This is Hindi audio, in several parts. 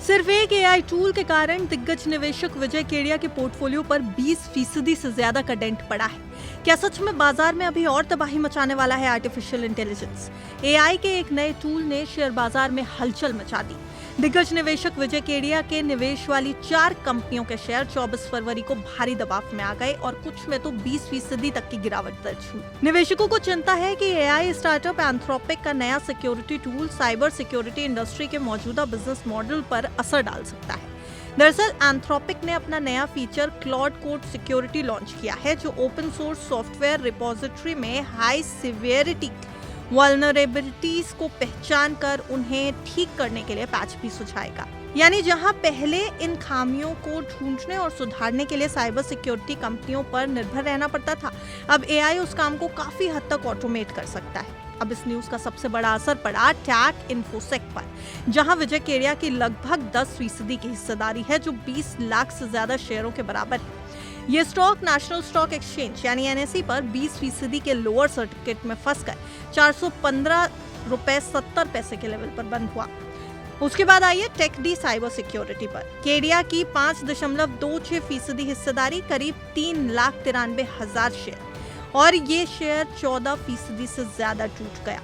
सिर्फ एक एआई टूल के कारण दिग्गज निवेशक विजय केडिया के पोर्टफोलियो पर 20% से ज्यादा का डेंट पड़ा है। क्या सच में बाजार में अभी और तबाही मचाने वाला है आर्टिफिशियल इंटेलिजेंस? एआई के एक नए टूल ने शेयर बाजार में हलचल मचा दी। दिग्गज निवेशक विजय केडिया के निवेश वाली 4 कंपनियों के शेयर 24 फरवरी को भारी दबाव में आ गए और कुछ में तो 20% तक की गिरावट दर्ज हुई। निवेशकों को चिंता है कि एआई स्टार्टअप एंथ्रोपिक का नया security tool cyber security industry के मौजूदा बिजनेस मॉडल पर असर डाल सकता है। दरअसल एंथ्रोपिक ने अपना नया feature cloud code security launch किया है, जो ओपन सोर्स सॉफ्टवेयर रिपोजिटरी में हाई सिवियरिटी वल्नरेबिलिटीज को पहचान कर उन्हें ठीक करने के लिए पैच भी सुझाएगा। यानी जहां पहले इन खामियों को ढूंढने और सुधारने के लिए साइबर सिक्योरिटी कंपनियों पर निर्भर रहना पड़ता था, अब एआई उस काम को काफी हद तक ऑटोमेट कर सकता है। अब इस न्यूज का सबसे बड़ा असर पड़ा टैक इन्फोसेक पर, जहां विजय केडिया की लगभग 10% की हिस्सेदारी है, जो 20 लाख से ज्यादा शेयरों के बराबर है। ये स्टॉक नेशनल स्टॉक एक्सचेंज यानी एनएसई पर 20% के लोअर सर्टिफिकेट में फंसकर 415 रुपए 70 पैसे के लेवल पर बंद हुआ। उसके बाद आई है टेकडी साइबर सिक्योरिटी पर। केडिया की 5.26% हिस्सेदारी करीब 3,93,000 शेयर, और ये शेयर 14% से ज्यादा टूट गया।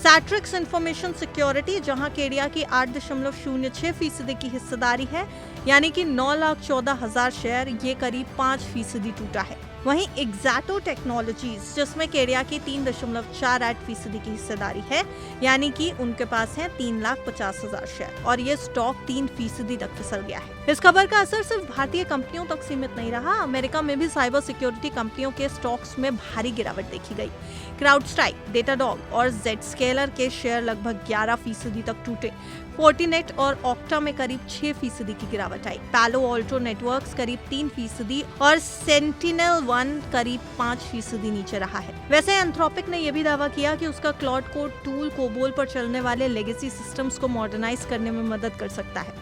सैट्रिक्स इंफॉर्मेशन सिक्योरिटी, जहां केडिया की 8.06% की हिस्सेदारी है, यानी कि 9,14,000 शेयर, ये करीब 5% टूटा है। वहीं एग्जैटो टेक्नोलॉजीज, जिसमें केडिया की 3.48% की हिस्सेदारी है, यानी कि उनके पास है 3,50,000 शेयर, और ये स्टॉक 3% तक फिसल गया है। इस खबर का असर सिर्फ भारतीय कंपनियों तक सीमित नहीं रहा। अमेरिका में भी साइबर सिक्योरिटी कंपनियों के स्टॉक्स में भारी गिरावट देखी गई। क्राउडस्ट्राइक, डेटाडॉग और जेडस्केलर के शेयर लगभग 11% तक टूटे। फोर्टिनेट और ऑक्टा में करीब 6% की गिरावट आई। पैलो ऑल्टो नेटवर्क्स करीब 3% और सेंटिनल-1 करीब 5% नीचे रहा है। वैसे एंथ्रोपिक ने यह भी दावा किया कि उसका क्लाउड कोड टूल कोबोल पर चलने वाले लेगेसी सिस्टम्स को मॉडर्नाइज करने में मदद कर सकता है।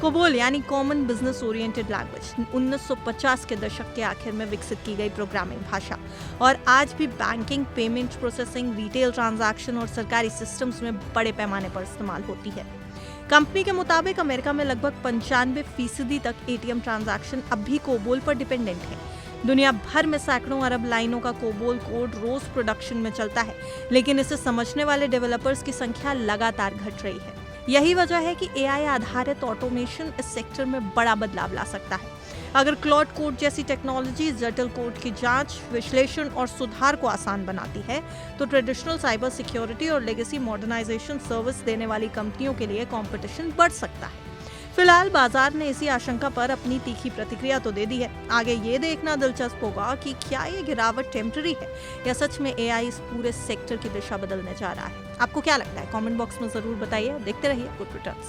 कोबोल यानी कॉमन बिजनेस ओरिएंटेड लैंग्वेज 1950 के दशक के आखिर में विकसित की गई प्रोग्रामिंग भाषा, और आज भी banking, payment processing, retail transaction और सरकारी सिस्टम्स में बड़े पैमाने पर इस्तेमाल होती है। कंपनी के मुताबिक अमेरिका में लगभग 95% तक एटीएम ट्रांजैक्शन अब भी कोबोल पर डिपेंडेंट है। दुनिया भर में सैकड़ों अरब लाइनों का कोबोल कोड रोज प्रोडक्शन में चलता है, लेकिन इसे समझने वाले डेवलपर्स की संख्या लगातार घट रही है। यही वजह है कि एआई आधारित ऑटोमेशन इस सेक्टर में बड़ा बदलाव ला सकता है। अगर क्लाउड कोड जैसी टेक्नोलॉजी जटिल कोड की जांच, विश्लेषण और सुधार को आसान बनाती है, तो ट्रेडिशनल साइबर सिक्योरिटी और लेगेसी मॉडर्नाइजेशन सर्विस देने वाली कंपनियों के लिए कंपटीशन बढ़ सकता है। फिलहाल बाजार ने इसी आशंका पर अपनी तीखी प्रतिक्रिया तो दे दी है। आगे ये देखना दिलचस्प होगा कि क्या ये गिरावट टेम्पररी है या सच में एआई इस पूरे सेक्टर की दिशा बदलने जा रहा है। आपको क्या लगता है? कमेंट बॉक्स में जरूर बताइए। देखते रहिए गुड रिटर्न्स।